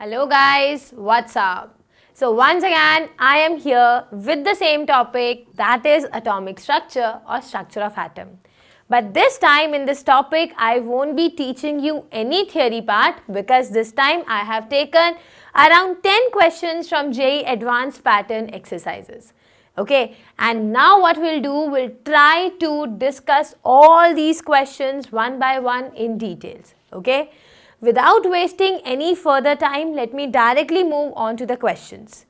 Hello guys, what's up? So once again, I am here with the same topic, that is atomic structure or structure of atom. But this time in this topic, I won't be teaching you any theory part because this time I have taken around 10 questions from JEE Advanced Pattern exercises. Okay, and now what we'll do, we'll try to discuss all these questions one by one in details. Okay. Without wasting any further time, let me directly move on to the questions.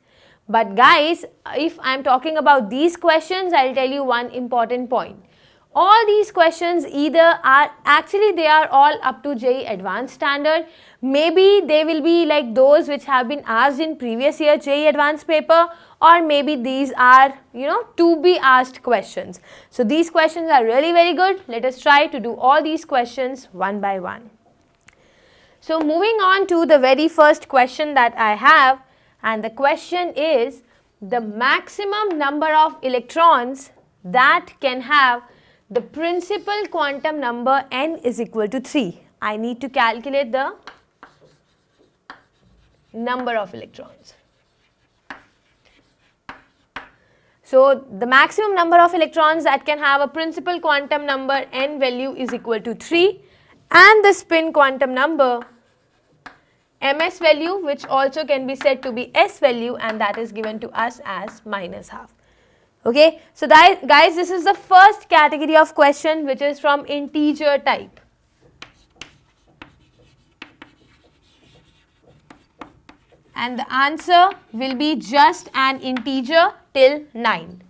But guys, if I'm talking about these questions, I'll tell you one important point. All these questions either are, actually they are all up to JEE Advanced standard. Maybe they will be like those which have been asked in previous year JEE Advanced paper, or maybe these are, to be asked questions. So these questions are really very good. Let us try to do all these questions one by one. So moving on to the very first question that I have, and the question is the maximum number of electrons that can have the principal quantum number n is equal to 3. I need to calculate the number of electrons. So the maximum number of electrons that can have a principal quantum number n value is equal to 3, and the spin quantum number ms value, which also can be said to be s value, and that is given to us as -12. Okay, so guys, this is the first category of question which is from integer type. And the answer will be just an integer till 9.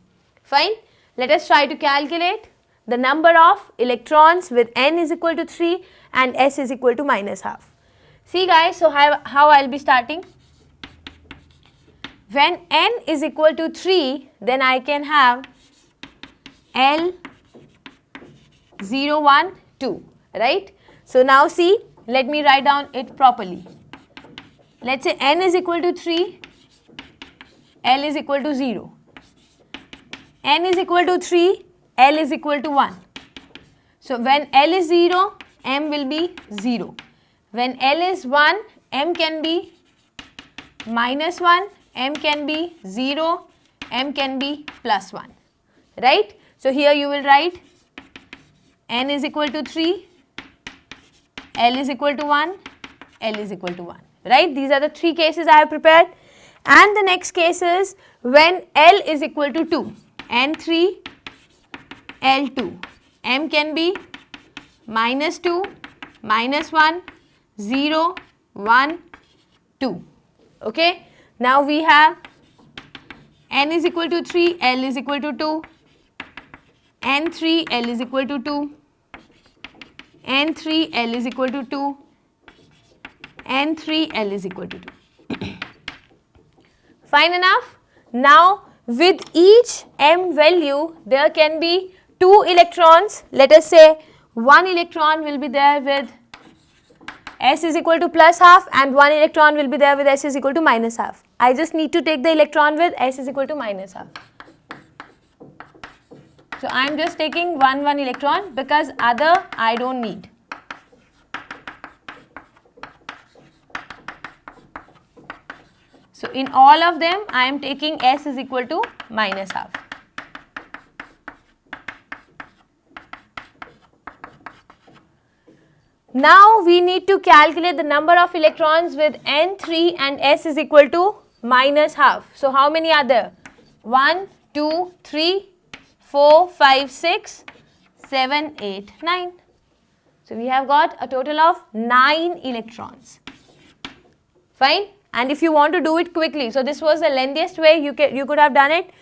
Fine, let us try to calculate the number of electrons with n is equal to 3 and s is equal to -12. See guys, so how I'll be starting. When n is equal to 3, then I can have L 0, 1, 2, right? So now see, let me write down it properly. Let's say n is equal to 3, L is equal to 0. N is equal to 3, L is equal to 1. So when L is 0, M will be 0. When L is 1, M can be -1, M can be 0, M can be +1, right? So here you will write N is equal to 3, L is equal to 1, L is equal to 1, right? These are the three cases I have prepared. And the next case is when L is equal to 2, N3, L2, M can be -2, -1, 0, 1, 2. Okay. Now we have n is equal to 3, L is equal to 2, N3, L is equal to 2, N3, L is equal to 2, N3, L is equal to 2. Fine enough. Now with each m value there can be 2 electrons. Let us say one electron will be there with s is equal to +12 and one electron will be there with s is equal to -12. I just need to take the electron with s is equal to -12. So I am just taking one electron because other I don't need. So in all of them I am taking s is equal to -12. Now we need to calculate the number of electrons with N3 and S is equal to -12. So how many are there? 1, 2, 3, 4, 5, 6, 7, 8, 9. So we have got a total of 9 electrons. Fine. And if you want to do it quickly, so this was the lengthiest way you could have done it.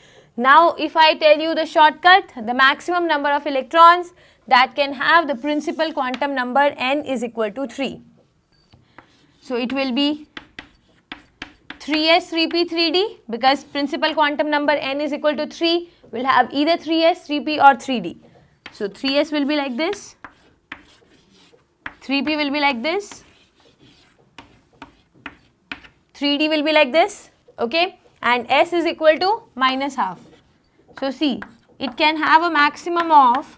Now if I tell you the shortcut, the maximum number of electrons that can have the principal quantum number n is equal to 3. So it will be 3s, 3p, 3d, because principal quantum number n is equal to 3 will have either 3s, 3p or 3d. So 3s will be like this, 3p will be like this, 3d will be like this, okay, and s is equal to -12. So see, it can have a maximum of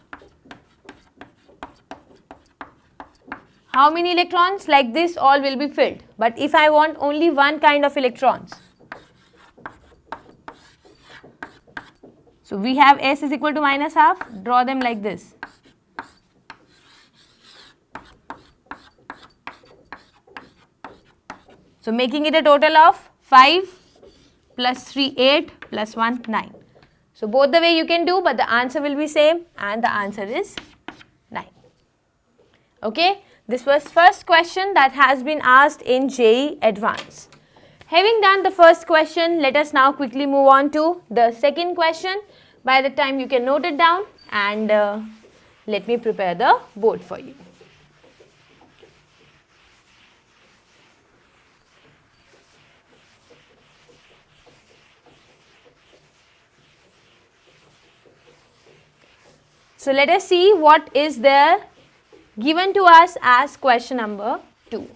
how many electrons? Like this, all will be filled. But if I want only one kind of electrons, so we have S is equal to minus half, draw them like this. So making it a total of 5 plus 3, 8 plus 1, 9. So both the way you can do, but the answer will be same, and the answer is 9. Okay, this was first question that has been asked in JEE Advanced. Having done the first question, let us now quickly move on to the second question. By the time you can note it down, and let me prepare the board for you. So let us see what is there given to us as question number 2.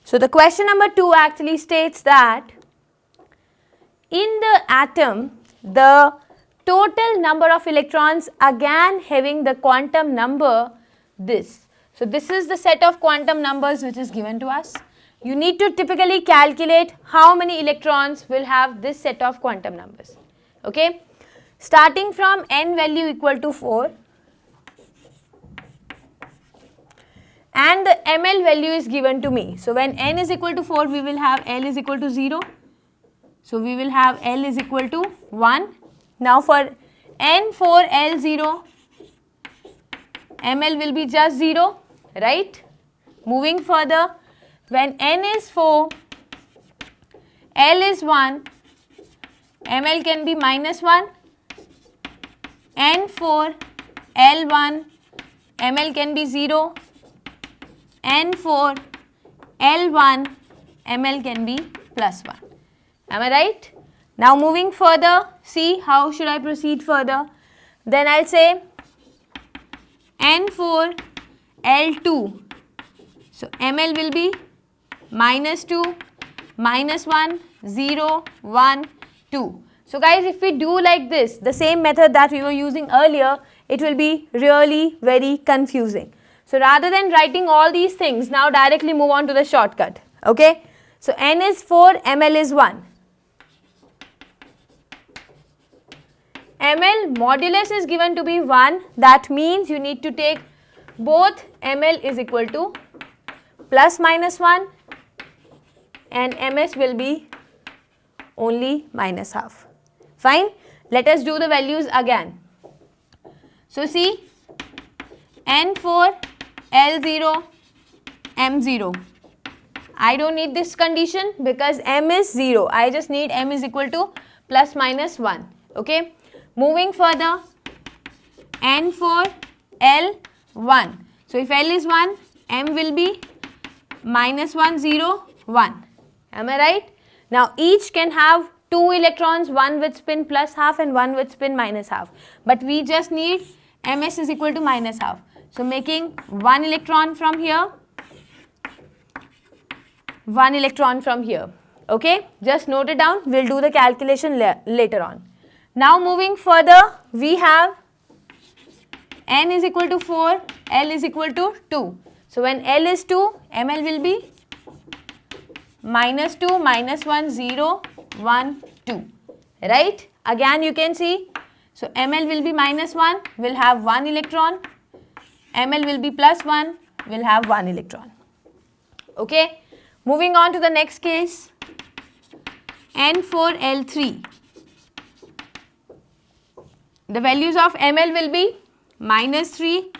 So the question number 2 actually states that in the atom, the total number of electrons, again having the quantum number this. So this is the set of quantum numbers which is given to us. You need to typically calculate how many electrons will have this set of quantum numbers. Okay, starting from n value equal to 4, and the ml value is given to me. So when n is equal to 4, we will have L is equal to 0. So we will have L is equal to 1. Now for n4 L0, ml will be just 0, right? Moving further, when n is 4, L is 1, ml can be minus 1, n4 L1, ml can be 0, n4 L1, ml can be plus 1. Am I right? Now moving further, see how should I proceed further. Then I'll say n4 L2. So ml will be minus 2, minus 1, 0, 1, 2. So guys, if we do like this, the same method that we were using earlier, it will be really very confusing. So rather than writing all these things, now directly move on to the shortcut. Okay. So n is 4, ml is 1. ml modulus is given to be 1. That means you need to take both ml is equal to plus minus 1 and ms will be only minus half. Fine. Let us do the values again. So see, n4 L0 m0. I don't need this condition because m is 0. I just need m is equal to plus minus 1. Okay. Moving further, n4 L1. So if L is 1, m will be minus 1, 0, 1. Am I right? Now each can have 2 electrons, one with spin plus half and one with spin minus half. But we just need ms is equal to minus half. So making 1 electron from here, 1 electron from here. Okay, just note it down. We'll do the calculation later on. Now moving further, we have n is equal to 4, L is equal to 2. So when L is 2, ml will be minus 2, minus 1, 0, 1, 2. Right? Again you can see. So ml will be minus 1, will have 1 electron. ml will be plus 1, will have 1 electron. Okay. Moving on to the next case. n4 L3. The values of ml will be minus 3,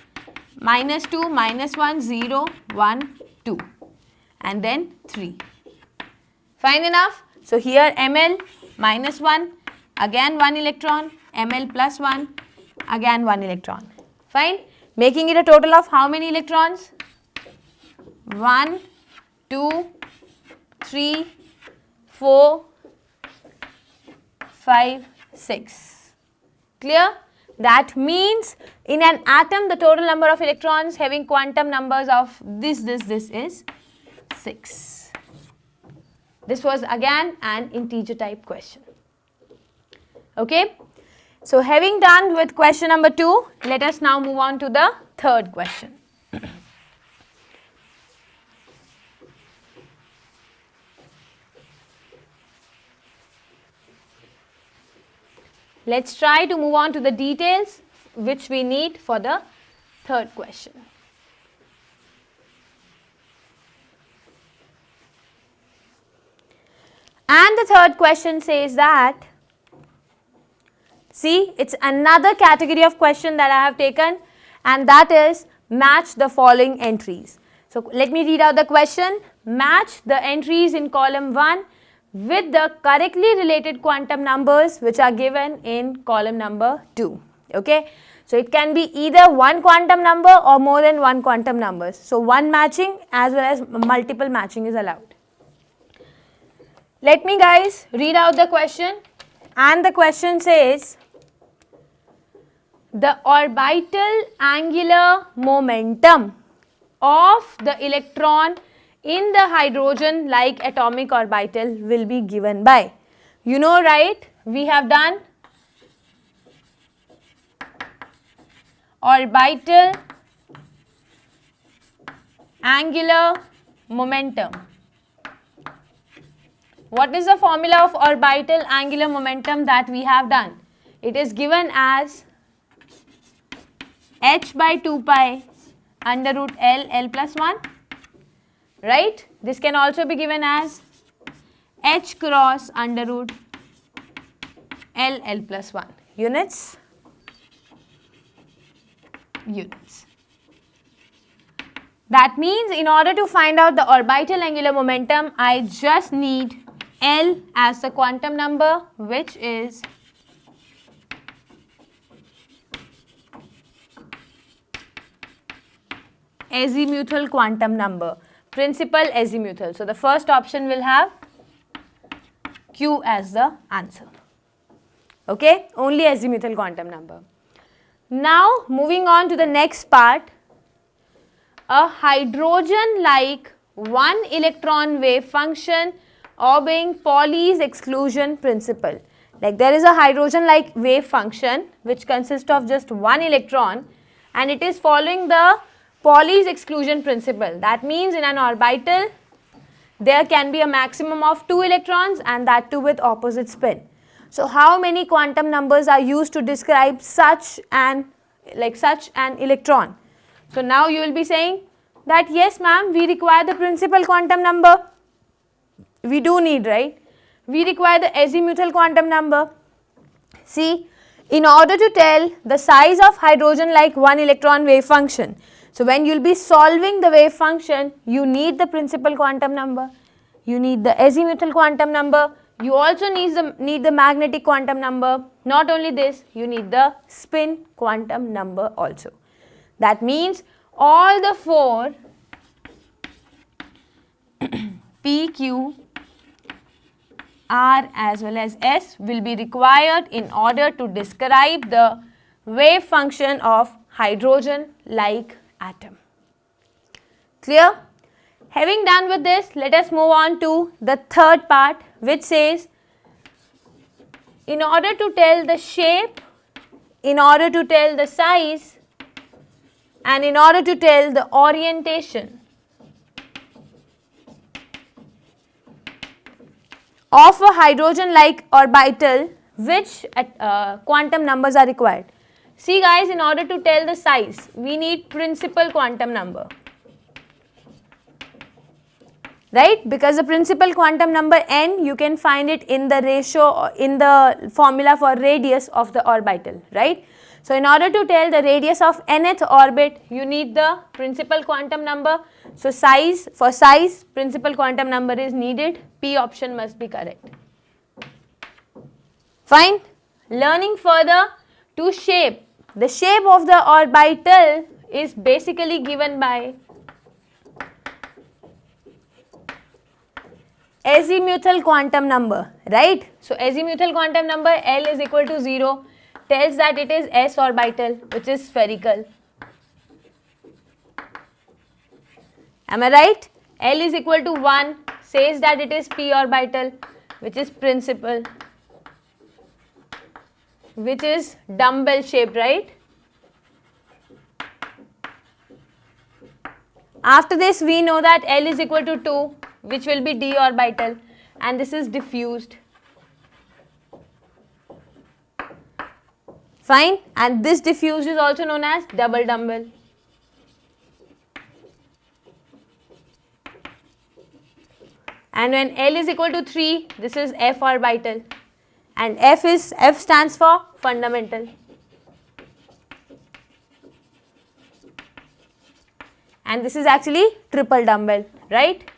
minus 2, minus 1, 0, 1, 2 and then 3. Fine enough. So here ml minus 1, again 1 electron, ml plus 1, again 1 electron. Fine. Making it a total of how many electrons? 1, 2, 3, 4, 5, 6. Clear? That means in an atom the total number of electrons having quantum numbers of this is 6. This was again an integer type question. Okay. So having done with question number 2, let us now move on to the third question. Let's try to move on to the details which we need for the third question. And the third question says that, see, it's another category of question that I have taken, and that is match the following entries. So let me read out the question. Match the entries in column 1 with the correctly related quantum numbers which are given in column number 2. Okay. So it can be either one quantum number or more than one quantum numbers. So one matching as well as multiple matching is allowed. Let me guys read out the question, and the question says the orbital angular momentum of the electron in the hydrogen like atomic orbital will be given by, you know, right, we have done orbital angular momentum. What is the formula of orbital angular momentum that we have done? It is given as h by 2 pi under root L plus 1, right? This can also be given as h cross under root L plus 1 units. That means in order to find out the orbital angular momentum, I just need L as the quantum number, which is azimuthal quantum number, principal azimuthal. So the first option will have Q as the answer. Okay, only azimuthal quantum number. Now moving on to the next part, a hydrogen-like one electron wave function obeying Pauli's exclusion principle. Like there is a hydrogen-like wave function which consists of just one electron, and it is following the Pauli's exclusion principle. That means in an orbital there can be a maximum of 2 electrons, and that too with opposite spin. So how many quantum numbers are used to describe such an electron? So now you will be saying that yes ma'am, we require the principal quantum number. We do need, right? We require the azimuthal quantum number. See, in order to tell the size of hydrogen like one electron wave function, so when you will be solving the wave function, you need the principal quantum number, you need the azimuthal quantum number, you also need the magnetic quantum number. Not only this, you need the spin quantum number also. That means all the 4 P, Q, R as well as S will be required in order to describe the wave function of hydrogen like atom. Clear? Having done with this, let us move on to the third part, which says in order to tell the shape, in order to tell the size, and in order to tell the orientation of a hydrogen-like orbital, which quantum numbers are required. See guys, in order to tell the size, we need principal quantum number, right? Because the principal quantum number n, you can find it in the ratio, in the formula for radius of the orbital, right? So in order to tell the radius of nth orbit, you need the principal quantum number. So size, for size, principal quantum number is needed. P option must be correct. Fine. Learning further to shape. The shape of the orbital is basically given by azimuthal quantum number, right? So azimuthal quantum number L is equal to 0 tells that it is S orbital, which is spherical. Am I right? L is equal to 1 says that it is P orbital, which is principal. which is dumbbell shaped, right? After this, we know that L is equal to 2, which will be d orbital, and this is diffused. Fine, and this diffused is also known as double dumbbell. And when L is equal to 3, this is F orbital, and F stands for fundamental. And this is actually triple dumbbell, right?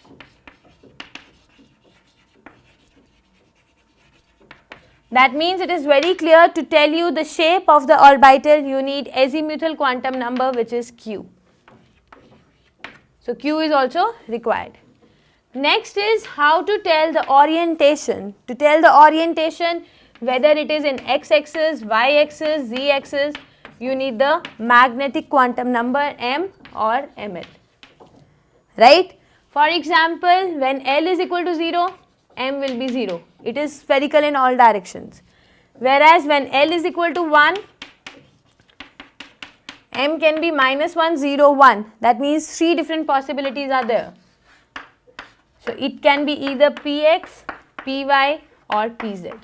That means it is very clear to tell you the shape of the orbital, you need azimuthal quantum number, which is Q. So Q is also required. Next is how to tell the orientation. To tell the orientation, whether it is in x-axis, y-axis, z-axis, you need the magnetic quantum number M or ML, right? For example, when L is equal to 0, M will be 0. It is spherical in all directions. Whereas when L is equal to 1, M can be -1, 0, 1. That means 3 different possibilities are there. So it can be either Px, Py or Pz,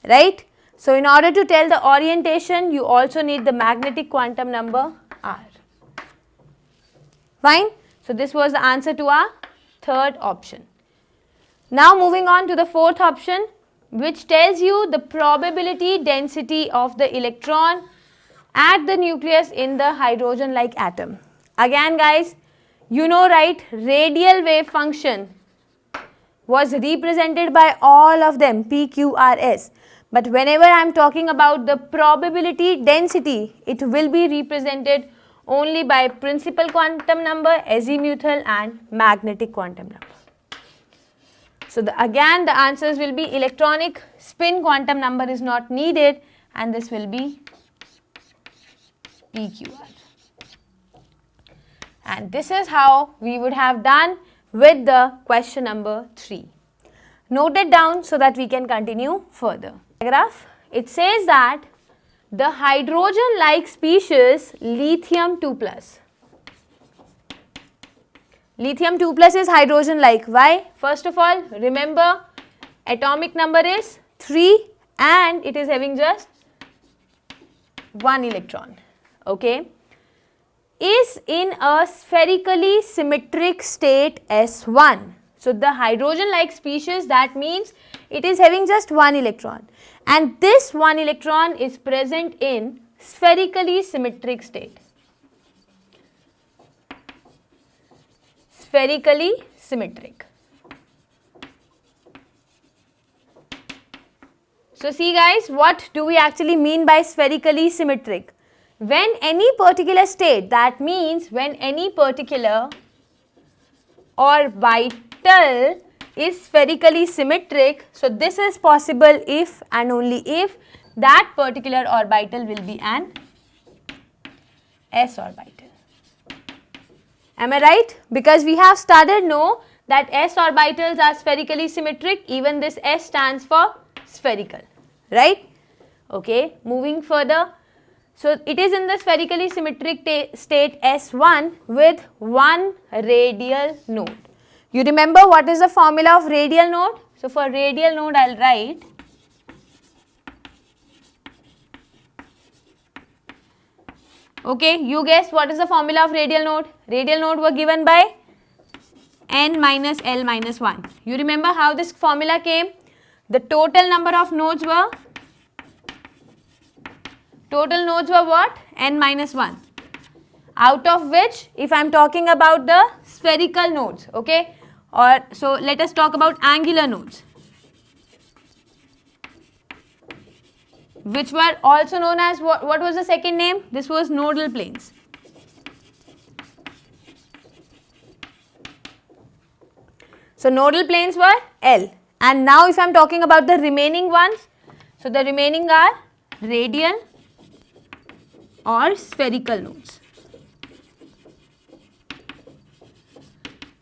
right? So in order to tell the orientation, you also need the magnetic quantum number R. Fine? So this was the answer to our third option. Now moving on to the fourth option, which tells you the probability density of the electron at the nucleus in the hydrogen-like atom. Again guys, you know, right, radial wave function was represented by all of them, P, Q, R, S. But whenever I am talking about the probability density, it will be represented only by principal quantum number, azimuthal and magnetic quantum number. So again the answers will be electronic spin quantum number is not needed, and this will be PQR. And this is how we would have done with the question number 3. Note it down so that we can continue further. Paragraph, it says that the hydrogen-like species lithium 2+. Lithium 2+ is hydrogen-like. Why? First of all, remember atomic number is 3 and it is having just 1 electron. Okay. Is in a spherically symmetric state S1. So the hydrogen-like species, that means it is having just 1 electron, and this 1 electron is present in spherically symmetric state. Spherically symmetric. So see guys, what do we actually mean by spherically symmetric? When any particular state, that means when any particular orbital is spherically symmetric, so this is possible if and only if that particular orbital will be an s orbital. Am I right? Because we have studied know that s orbitals are spherically symmetric, even this s stands for spherical, right? Okay, moving further. So it is in the spherically symmetric state S1 with 1 radial node. You remember what is the formula of radial node? So for radial node I will write okay, you guess what is the formula of radial node? Radial node were given by n minus L minus 1. You remember how this formula came? The total number of nodes were what? N minus 1. Out of which, if I am talking about the spherical nodes, okay, or so let us talk about angular nodes, which were also known as what was the second name? This was nodal planes. So nodal planes were L. And now if I am talking about the remaining ones, so the remaining are radial or spherical nodes.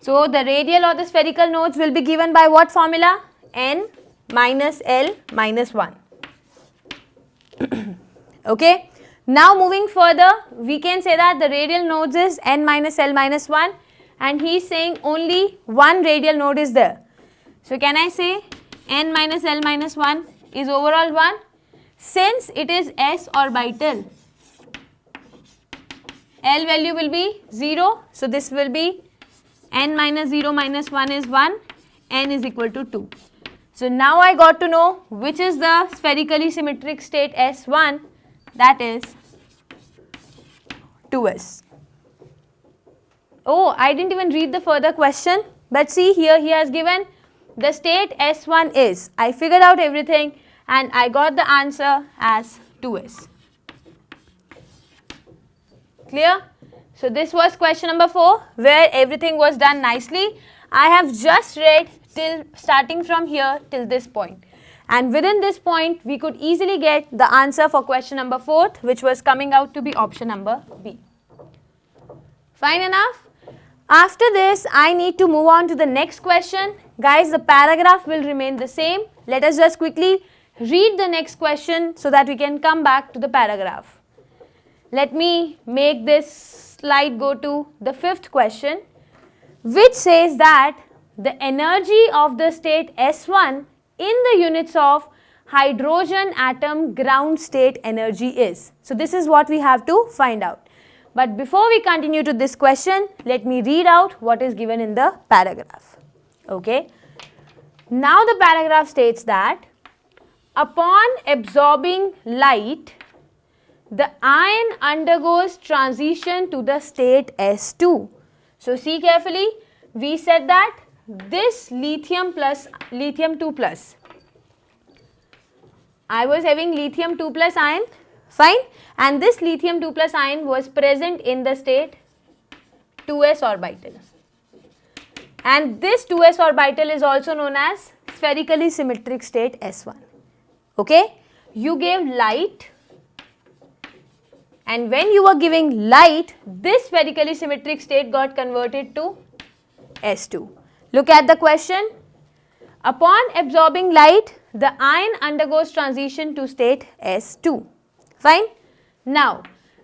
So the radial or the spherical nodes will be given by what formula? N minus L minus 1. Okay. Now moving further, we can say that the radial nodes is n minus l minus 1, and he is saying only one radial node is there. So can I say n minus l minus 1 is overall 1? Since it is s orbital, L value will be 0. So this will be n minus 0 minus 1 is 1, n is equal to 2. So now I got to know which is the spherically symmetric state S1, that is 2s. Oh, I didn't even read the further question, but see here he has given the state S1 is. I figured out everything and I got the answer as 2s. Clear? So this was question number 4 where everything was done nicely. I have just read till starting from here till this point, and within this point we could easily get the answer for question number 4, which was coming out to be option number B. Fine enough? After this I need to move on to the next question. Guys, the paragraph will remain the same. Let us just quickly read the next question so that we can come back to the paragraph. Let me make this slide go to the 5th question, which says that the energy of the state S1 in the units of hydrogen atom ground state energy is. So this is what we have to find out. But before we continue to this question, let me read out what is given in the paragraph. Okay. Now the paragraph states that upon absorbing light, the ion undergoes transition to the state S2. So see carefully, we said that this lithium 2 plus, I was having lithium 2 plus ion, fine, and this lithium 2 plus ion was present in the state 2s orbital, and this 2s orbital is also known as spherically symmetric state S1. Okay, you gave light, and when you were giving light, this spherically symmetric state got converted to S2. Look at the question. Upon absorbing light, the ion undergoes transition to state S2. Fine. Now,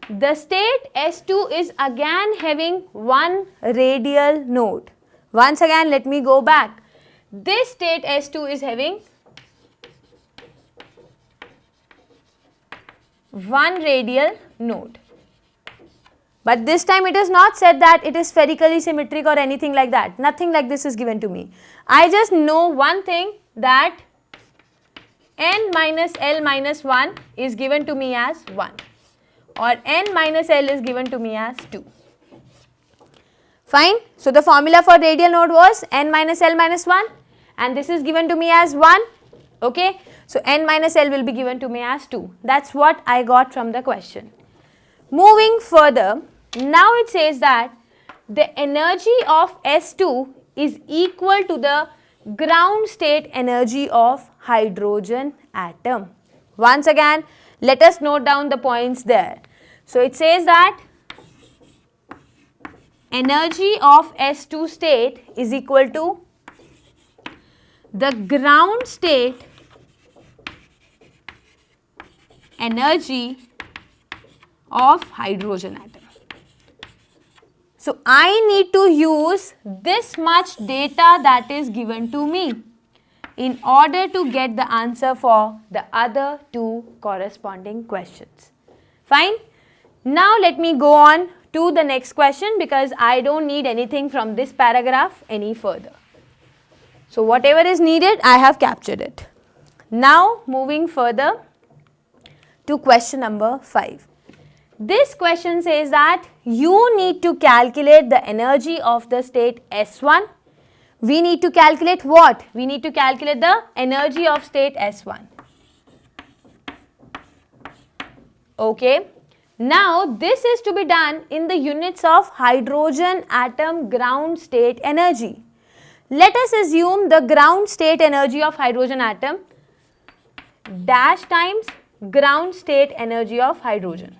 the state S2 is again having one radial node. Once again, let me go back. This state S2 is having one radial node. But this time it is not said that it is spherically symmetric or anything like that. Nothing like this is given to me. I just know one thing, that n minus L minus 1 is given to me as 1, or n minus L is given to me as 2. Fine. So the formula for radial node was n minus L minus 1, and this is given to me as 1. Okay. So n minus L will be given to me as 2. That's what I got from the question. Moving further, now it says that the energy of S2 is equal to the ground state energy of hydrogen atom. Once again, let us note down the points there. So it says that energy of S2 state is equal to the ground state energy of hydrogen atom. So I need to use this much data that is given to me in order to get the answer for the other two corresponding questions. Fine. Now let me go on to the next question, because I don't need anything from this paragraph any further. So whatever is needed, I have captured it. Now moving further to question number 5. This question says that you need to calculate the energy of the state S1. We need to calculate what? We need to calculate the energy of state S1. Okay. Now this is to be done in the units of hydrogen atom ground state energy. Let us assume the ground state energy of hydrogen atom dash times ground state energy of hydrogen.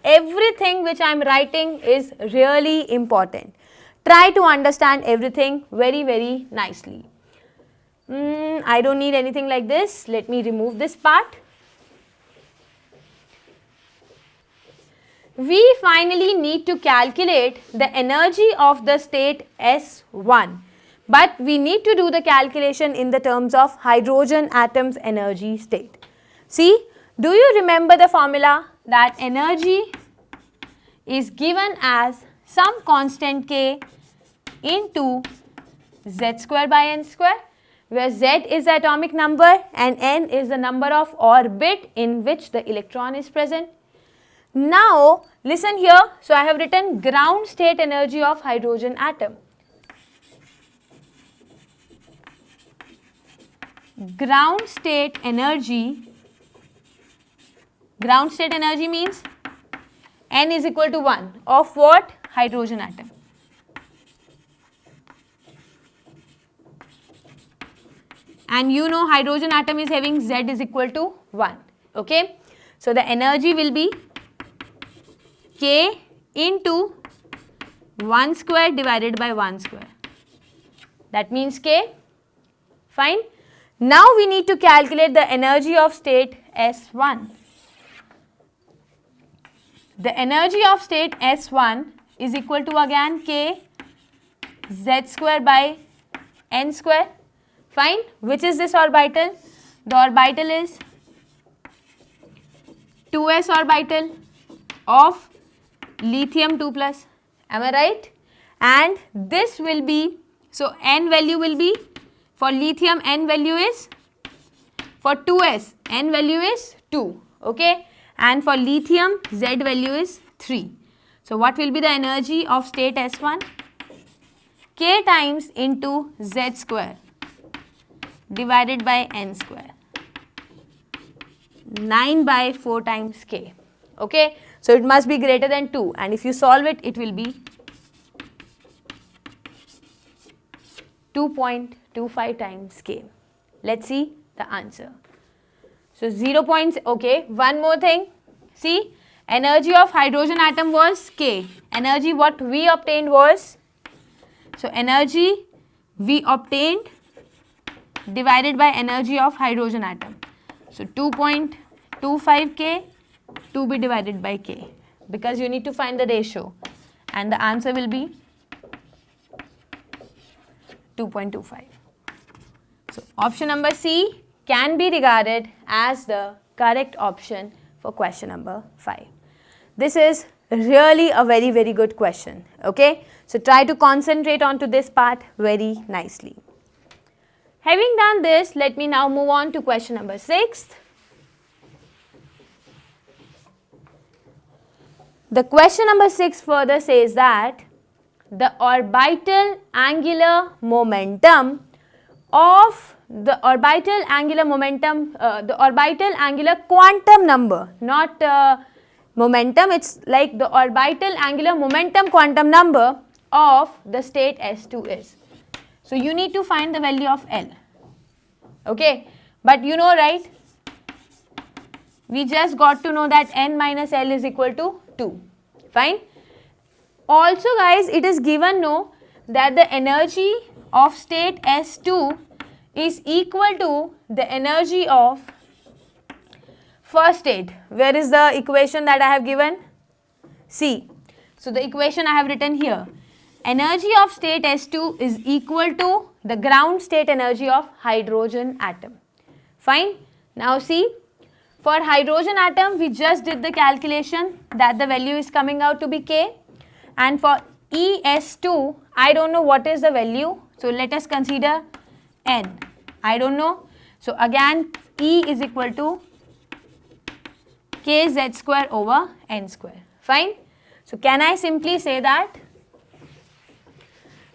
Everything which I am writing is really important. try to understand everything very, very nicely. I don't need anything like this. Let me remove this part. We finally need to calculate the energy of the state S1. But we need to do the calculation in the terms of hydrogen atom's energy state. See, do you remember the formula that energy is given as some constant K into Z square by N square, where Z is the atomic number and N is the number of orbit in which the electron is present. Now, listen here. So, I have written ground state energy of hydrogen atom. Ground state energy means N is equal to 1 of what? Hydrogen atom. And you know hydrogen atom is having Z is equal to 1. Okay. So, the energy will be K into 1 square divided by 1 square. That means K. Fine. Now, we need to calculate the energy of state S1. The energy of state S1 is equal to again K Z square by N square. Fine. Which is this orbital? The orbital is 2s orbital of lithium 2 plus. Am I right? And this will be, so N value will be, for lithium N value is, for 2s N value is 2. Okay. And for lithium Z value is 3. So, what will be the energy of state S1? K times into Z square divided by N square. 9 by 4 times K. Okay. So, it must be greater than 2, and if you solve it, it will be 2.25 times K. Let's see the answer. So, 0. Okay, one more thing. See, energy of hydrogen atom was K. Energy what we obtained was, so energy we obtained divided by energy of hydrogen atom. So, 2.25 K to be divided by K, because you need to find the ratio, and the answer will be 2.25. So, option number C can be regarded as the correct option for question number 5. This is really a very, very good question. Okay. So, try to concentrate onto this part very nicely. Having done this, let me now move on to question number 6. The question number 6 further says that the orbital angular momentum of the orbital angular quantum number, not momentum, it's like the orbital angular momentum quantum number of the state S2 is. So, you need to find the value of L. Okay, but you know, right, we just got to know that N minus L is equal to 2. Fine. Also guys, it is given no that the energy of state S2 is equal to the energy of first state. Where is the equation that I have given? C. So, the equation I have written here. Energy of state S2 is equal to the ground state energy of hydrogen atom. Fine. Now see, for hydrogen atom we just did the calculation that the value is coming out to be K, and for ES2 I don't know what is the value. So, let us consider N. I don't know. So, again E is equal to KZ square over N square. Fine. So, can I simply say that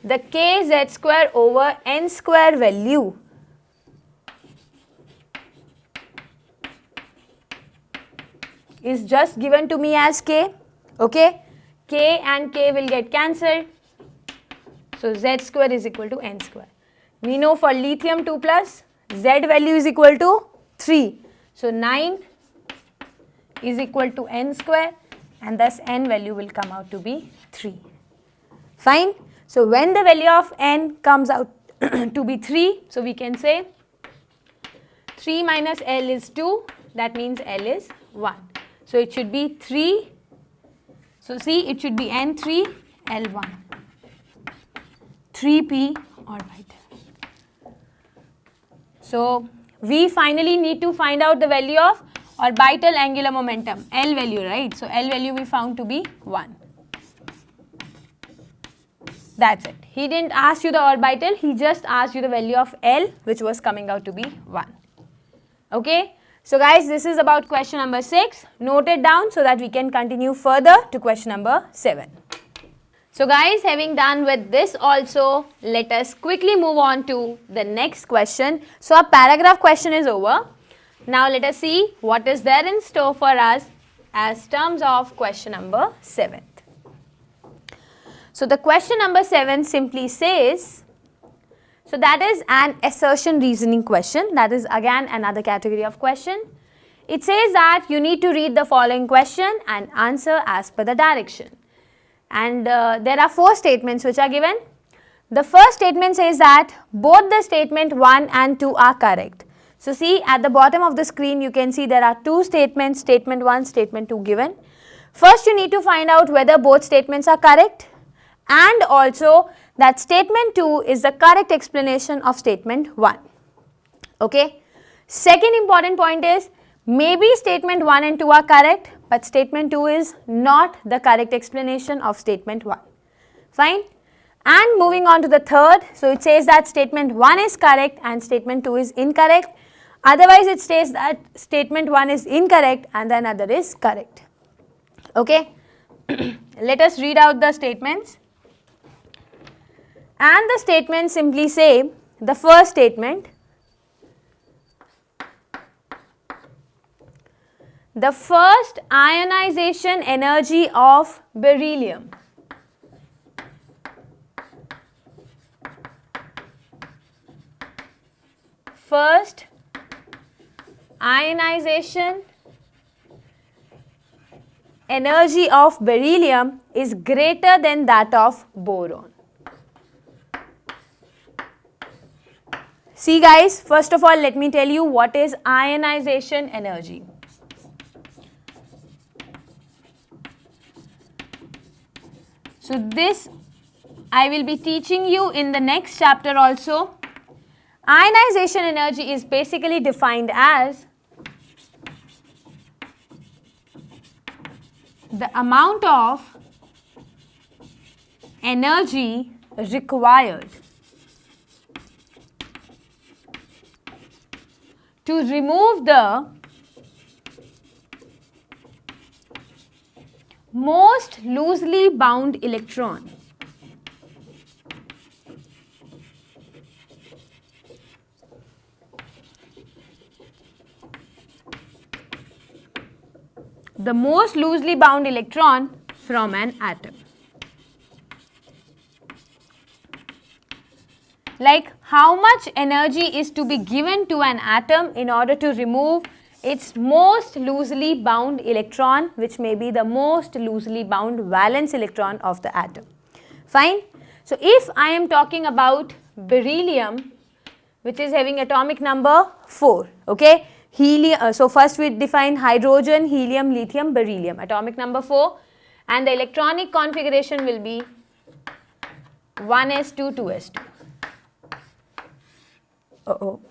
the KZ square over N square value is just given to me as K. Okay. K and K will get cancelled. So, Z square is equal to N square. We know for lithium 2 plus, Z value is equal to 3. So, 9 is equal to N square, and thus N value will come out to be 3. Fine. So when the value of n comes out to be 3, so we can say 3 minus L is 2, that means L is 1. So it should be 3, so see it should be N3 L1, 3p orbital. So we finally need to find out the value of orbital angular momentum, L value, right? So L value we found to be 1. That's it. He didn't ask you the orbital, he just asked you the value of L, which was coming out to be 1. Okay? So guys, this is about question number 6. Note it down so that we can continue further to question number 7. So guys, having done with this also, let us quickly move on to the next question. So our paragraph question is over. Now let us see what is there in store for us as terms of question number 7. So the question number 7 simply says, so that is an assertion reasoning question, that is again another category of question. It says that you need to read the following question and answer as per the direction. And there are 4 statements which are given. The first statement says that both the statement 1 and 2 are correct. So see at the bottom of the screen you can see there are 2 statements, statement 1, statement 2 given. First you need to find out whether both statements are correct, and also that statement 2 is the correct explanation of statement 1. Okay. Second important point is, maybe statement 1 and 2 are correct, but statement 2 is not the correct explanation of statement 1. Fine. And moving on to the third, so it says that statement 1 is correct and statement 2 is incorrect. Otherwise it states that statement 1 is incorrect and then other is correct. Okay. Let us read out the statements. And the statements simply say, the first statement, the first ionization energy of beryllium first ionization energy of beryllium is greater than that of boron. See guys, first of all let me tell you what is ionization energy. So this I will be teaching you in the next chapter also. Ionization energy is basically defined as the amount of energy required to remove the most loosely bound electron from an atom. Like how much energy is to be given to an atom in order to remove its most loosely bound electron, which may be the most loosely bound valence electron of the atom. Fine. So if I am talking about beryllium, which is having atomic number 4, okay. So first we define hydrogen, helium, lithium, beryllium, atomic number 4, and the electronic configuration will be 1s2, 2s2.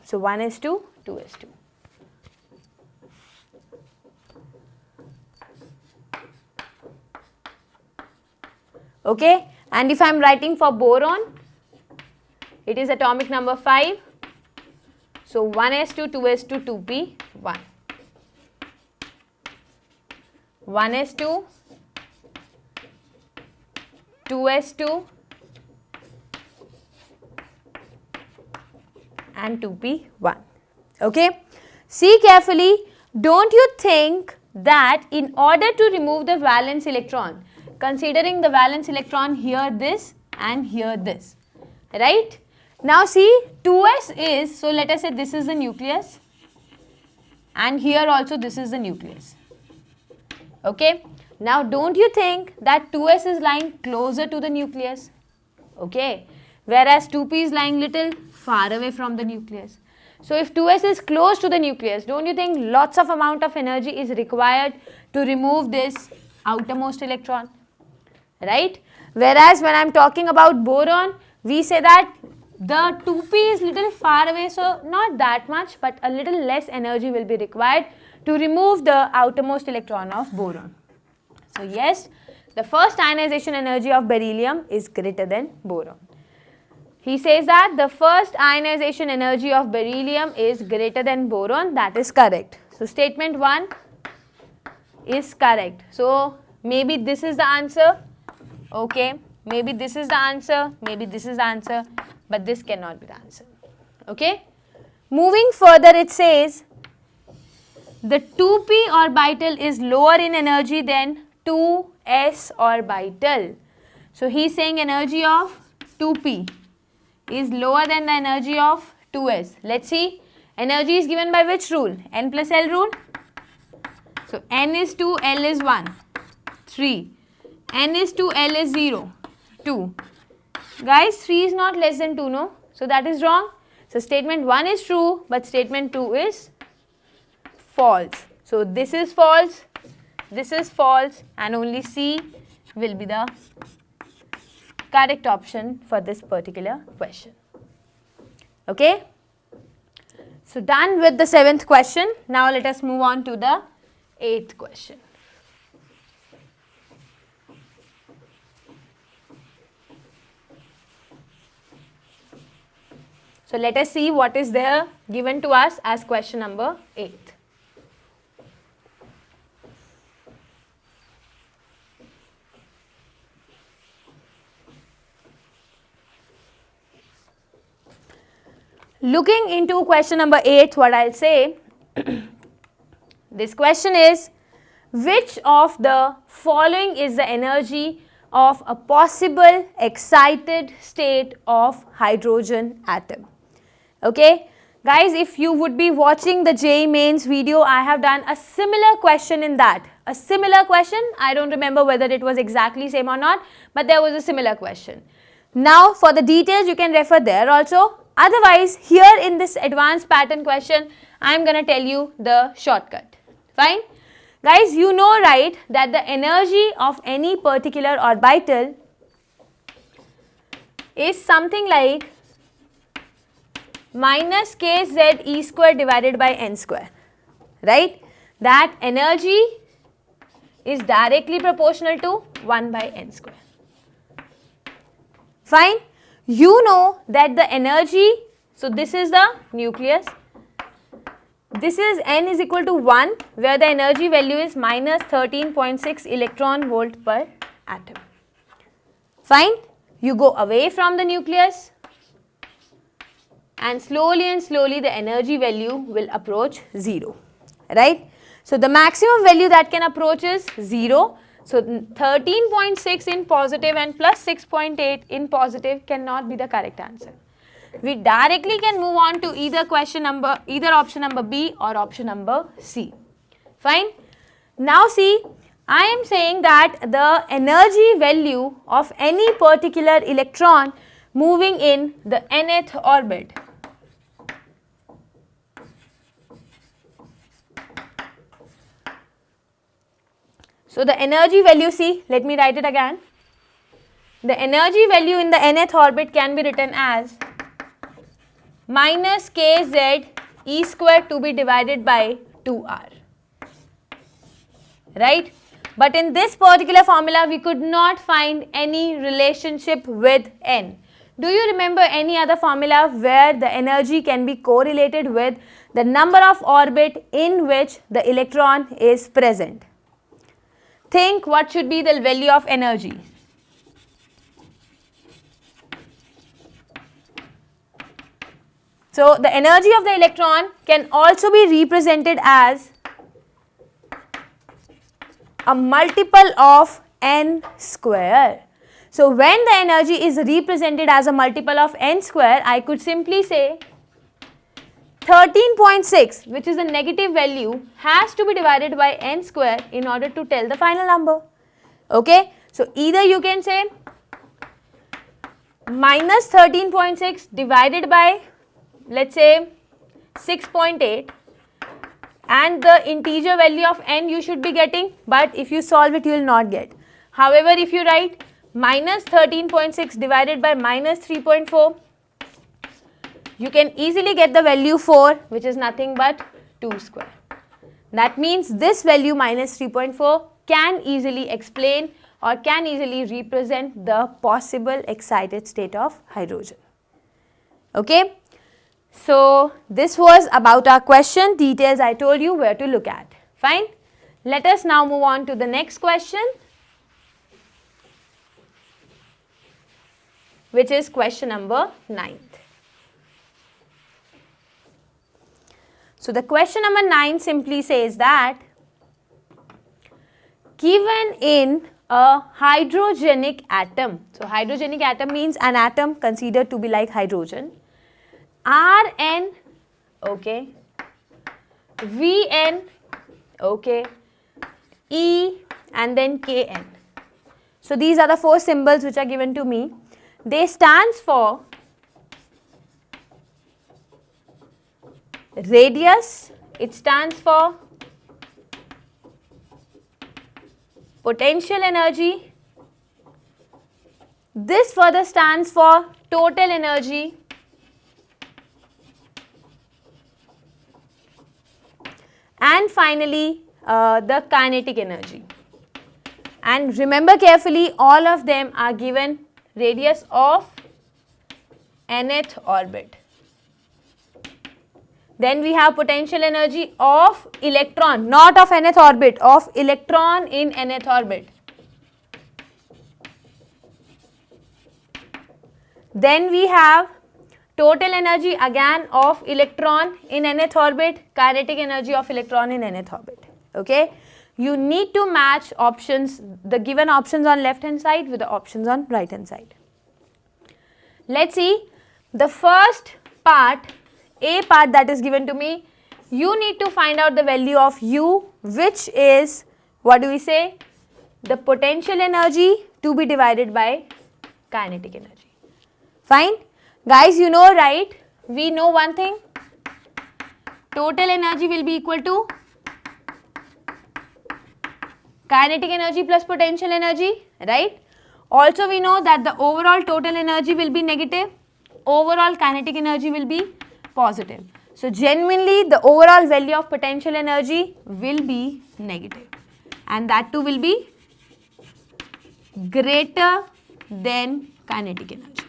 So 1s2, 2s2. Okay, and if I am writing for boron, it is atomic number 5. So 1s2, 2s2, 2p, 1. 1s2, 2s2 and 2p, 1. Okay. See carefully, don't you think that in order to remove the valence electron, considering the valence electron here this and here this, right? Now see 2s is, so let us say this is the nucleus and here also this is the nucleus. Okay. Now don't you think that 2s is lying closer to the nucleus? okay, whereas 2p is lying little far away from the nucleus. So if 2s is close to the nucleus, don't you think lots of amount of energy is required to remove this outermost electron, right? Whereas when I'm talking about boron, we say that the 2p is little far away, so not that much, but a little less energy will be required to remove the outermost electron of boron. So yes, the first ionization energy of beryllium is greater than boron. He says that the first ionization energy of beryllium is greater than boron. That is correct. So statement 1 is correct. So maybe this is the answer. Okay, maybe this is the answer, maybe this is the answer, but this cannot be the answer. Okay. Moving further, it says the 2p orbital is lower in energy than 2s orbital. So he is saying energy of 2p is lower than the energy of 2s. Let's see, energy is given by which rule? N plus L rule. So N is 2, L is 1, 3. N is 2, L is 0, 2. Guys, 3 is not less than 2, no? So that is wrong. So statement 1 is true, but statement 2 is false. So this is false, and only C will be the correct option for this particular question. Okay? So done with the 7th question. Now let us move on to the 8th question. So let us see what is there given to us as question number 8. Looking into question number 8, what I'll say, this question is, which of the following is the energy of a possible excited state of hydrogen atom? Okay, guys, if you would be watching the JEE Mains video, I have done a similar question in that. A similar question, I don't remember whether it was exactly same or not, but there was a similar question. Now, for the details, you can refer there also. Otherwise, here in this advanced pattern question, I am going to tell you the shortcut. Fine? Guys, you know, right, that the energy of any particular orbital is something like minus kz e square divided by n square, right? That energy is directly proportional to 1 by n square. Fine? You know that the energy, so this is the nucleus, this is n is equal to 1, where the energy value is minus 13.6 electron volt per atom. Fine? You go away from the nucleus, and slowly the energy value will approach 0, right? So the maximum value that can approach is 0. So 13.6 in positive and plus 6.8 in positive cannot be the correct answer. We directly can move on to either option number B or option number C. Fine? Now see, I am saying that the energy value of any particular electron moving in the nth orbit . So the energy value, see, let me write it again. The energy value in the nth orbit can be written as minus kz e square to be divided by 2r, right? But in this particular formula, we could not find any relationship with n. Do you remember any other formula where the energy can be correlated with the number of orbit in which the electron is present? Think what should be the value of energy. So the energy of the electron can also be represented as a multiple of n square. So when the energy is represented as a multiple of n square, I could simply say 13.6, which is a negative value, has to be divided by n square in order to tell the final number. Okay, so either you can say minus 13.6 divided by, let's say, 6.8, and the integer value of n you should be getting, but if you solve it you will not get. However, if you write minus 13.6 divided by minus 3.4, you can easily get the value 4, which is nothing but 2 square. That means this value minus 3.4 can easily explain or can easily represent the possible excited state of hydrogen. Okay. So this was about our question. Details I told you where to look at. Fine. Let us now move on to the next question, which is question number 9. So the question number 9 simply says that given in a hydrogenic atom, so hydrogenic atom means an atom considered to be like hydrogen, Rn, okay, Vn, okay, E and then Kn. So these are the 4 symbols which are given to me. They stands for radius, it stands for potential energy, this further stands for total energy, and finally the kinetic energy. And remember carefully, all of them are given radius of nth orbit. Then we have potential energy of electron, not of nth orbit, of electron in nth orbit. Then we have total energy again of electron in nth orbit, kinetic energy of electron in nth orbit. Okay. You need to match options, the given options on left hand side with the options on right hand side. Let's see the first part, A part that is given to me. You need to find out the value of U, which is, what do we say, the potential energy to be divided by kinetic energy. Fine. Guys, you know, right? We know one thing, total energy will be equal to kinetic energy plus potential energy, right? Also we know that the overall total energy will be negative, overall kinetic energy will be positive. So genuinely the overall value of potential energy will be negative, and that too will be greater than kinetic energy.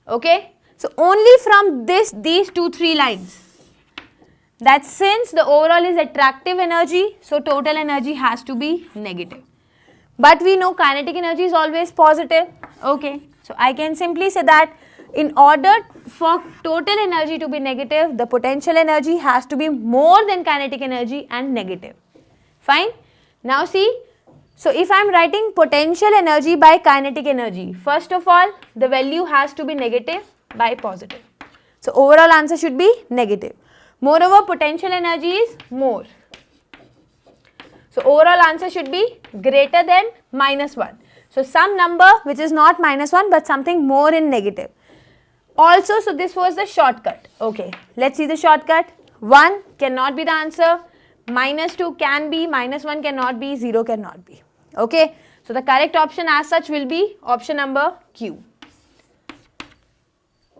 Okay. So only from these 2-3 lines, that since the overall is attractive energy, so total energy has to be negative. But we know kinetic energy is always positive. Okay. So I can simply say that in order for total energy to be negative, the potential energy has to be more than kinetic energy and negative. Fine. Now see, so if I am writing potential energy by kinetic energy, first of all the value has to be negative by positive. So overall answer should be negative. Moreover, potential energy is more. So overall answer should be greater than -1. So some number which is not -1 but something more in negative. Also, so this was the shortcut. Okay, let's see the shortcut. 1 cannot be the answer, -2 can be, -1 cannot be, 0 cannot be. Okay, so the correct option as such will be option number Q.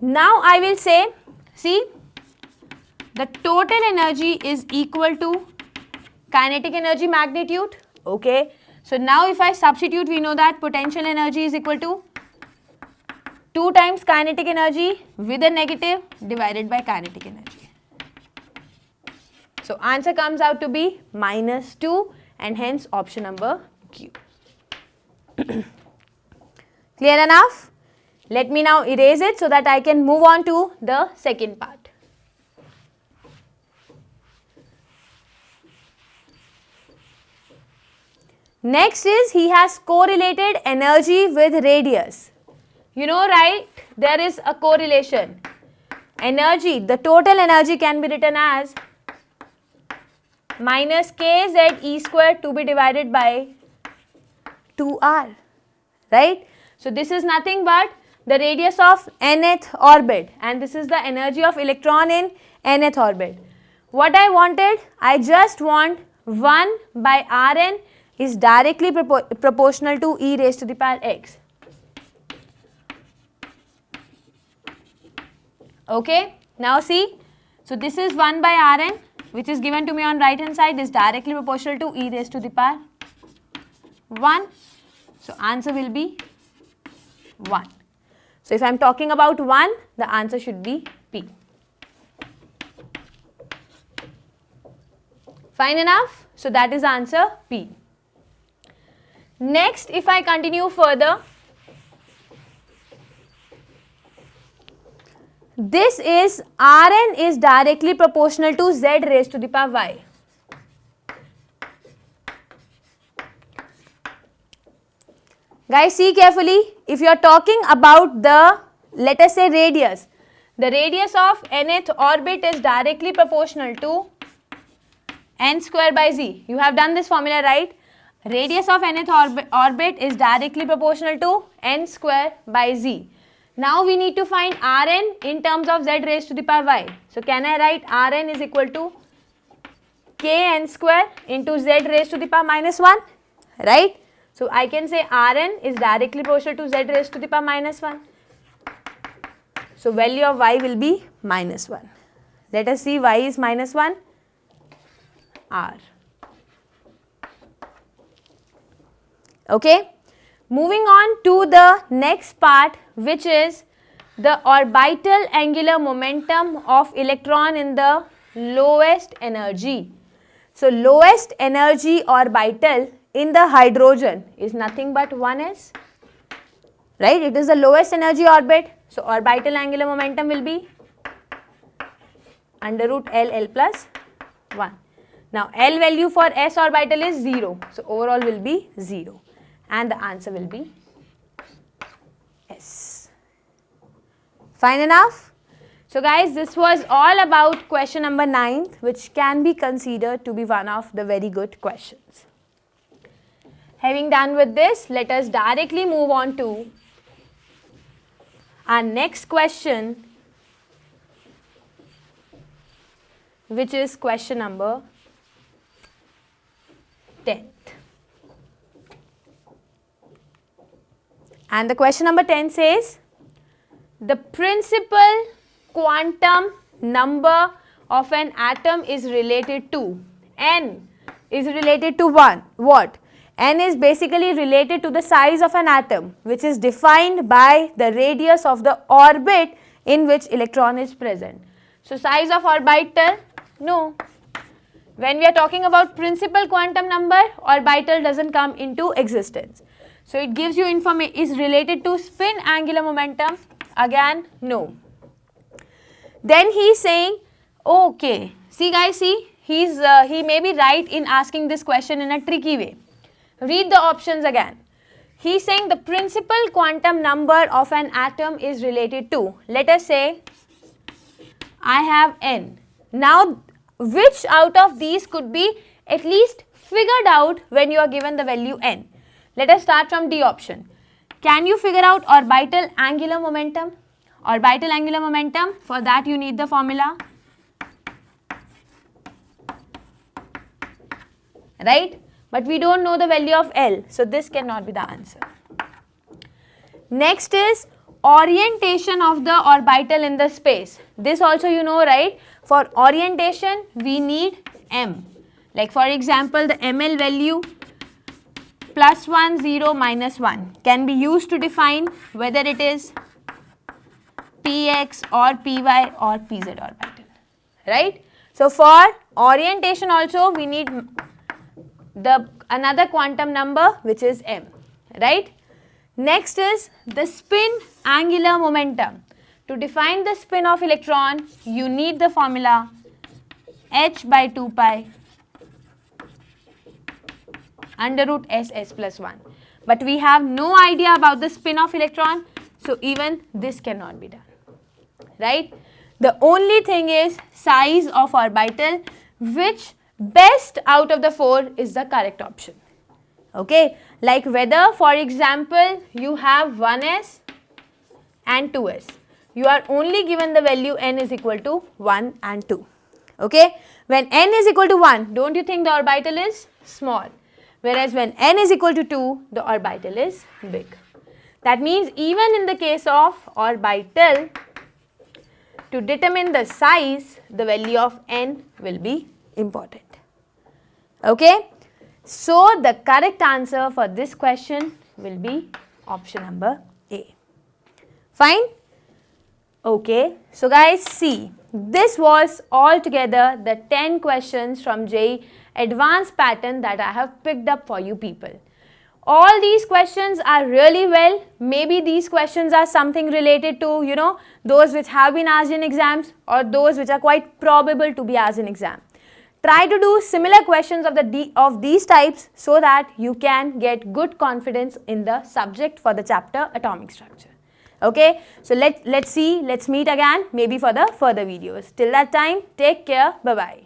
Now I will say, see, the total energy is equal to kinetic energy magnitude. Okay, so now if I substitute, we know that potential energy is equal to 2 times kinetic energy with a negative divided by kinetic energy. So answer comes out to be -2, and hence option number Q. Clear enough? Let me now erase it so that I can move on to the second part. Next is, he has correlated energy with radius. You know, right? There is a correlation. Energy, the total energy can be written as minus kz E square to be divided by 2r, right? So this is nothing but the radius of nth orbit, and this is the energy of electron in nth orbit. What I wanted, I just want 1 by Rn is directly proportional to e raised to the power x. Okay, now see, so this is 1 by Rn, which is given to me on right hand side, is directly proportional to e raised to the power 1. So answer will be 1. So if I am talking about 1, the answer should be P. Fine enough? So that is answer P. Next, if I continue further, this is Rn is directly proportional to z raised to the power y. Guys, see carefully, if you are talking about the, let us say, radius, the radius of nth orbit is directly proportional to n square by z. You have done this formula, right? Radius of nth orbit is directly proportional to n square by z. Now we need to find Rn in terms of z raised to the power y. So can I write Rn is equal to kn square into z raised to the power minus 1, right? So I can say Rn is directly proportional to z raised to the power minus 1. So value of y will be minus 1. Let us see, y is minus 1, R. Okay. Moving on to the next part, which is the orbital angular momentum of electron in the lowest energy. So lowest energy orbital in the hydrogen is nothing but 1s, right? It is the lowest energy orbit. So orbital angular momentum will be under root L plus 1. Now L value for s orbital is 0. So overall will be 0. And the answer will be S. Fine enough? So guys, this was all about question number 9, which can be considered to be one of the very good questions. Having done with this, let us directly move on to our next question, which is question number 10. And the question number 10 says, the principal quantum number of an atom is related to, n is related to what? N is basically related to the size of an atom, which is defined by the radius of the orbit in which electron is present. So size of orbital, no. When we are talking about principal quantum number, orbital doesn't come into existence. So it gives you information, is related to spin angular momentum, again no. Then he is saying, okay, see guys, see, he may be right in asking this question in a tricky way. Read the options again. He is saying the principal quantum number of an atom is related to, let us say, I have n. Now, which out of these could be at least figured out when you are given the value n? Let us start from D option. Can you figure out orbital angular momentum? Orbital angular momentum, for that you need the formula, right? But we don't know the value of L, so this cannot be the answer. Next is orientation of the orbital in the space. This also you know, right? For orientation, we need M. Like for example, the ML value +1, 0, -1 can be used to define whether it is Px or Py or Pz orbital, right? So for orientation also we need the another quantum number, which is m, right? Next is the spin angular momentum. To define the spin of electron, you need the formula h by 2 pi under root s plus 1. But we have no idea about the spin of electron, so even this cannot be done, right? The only thing is size of orbital, which best out of the 4 is the correct option. Okay, like whether for example you have 1s and 2s. You are only given the value n is equal to 1 and 2. Okay? When n is equal to 1, don't you think the orbital is small? Whereas when n is equal to 2, the orbital is big. That means even in the case of orbital, to determine the size, the value of n will be important. Okay? So the correct answer for this question will be option number A. Fine? Okay, so guys, see, this was altogether the 10 questions from JEE advanced pattern that I have picked up for you people. All these questions are really well. Maybe these questions are something related to, you know, those which have been asked in exams or those which are quite probable to be asked in exam. Try to do similar questions of these types so that you can get good confidence in the subject for the chapter atomic structure. Okay, so let's meet again maybe for the further videos. Till that time, take care. Bye-bye.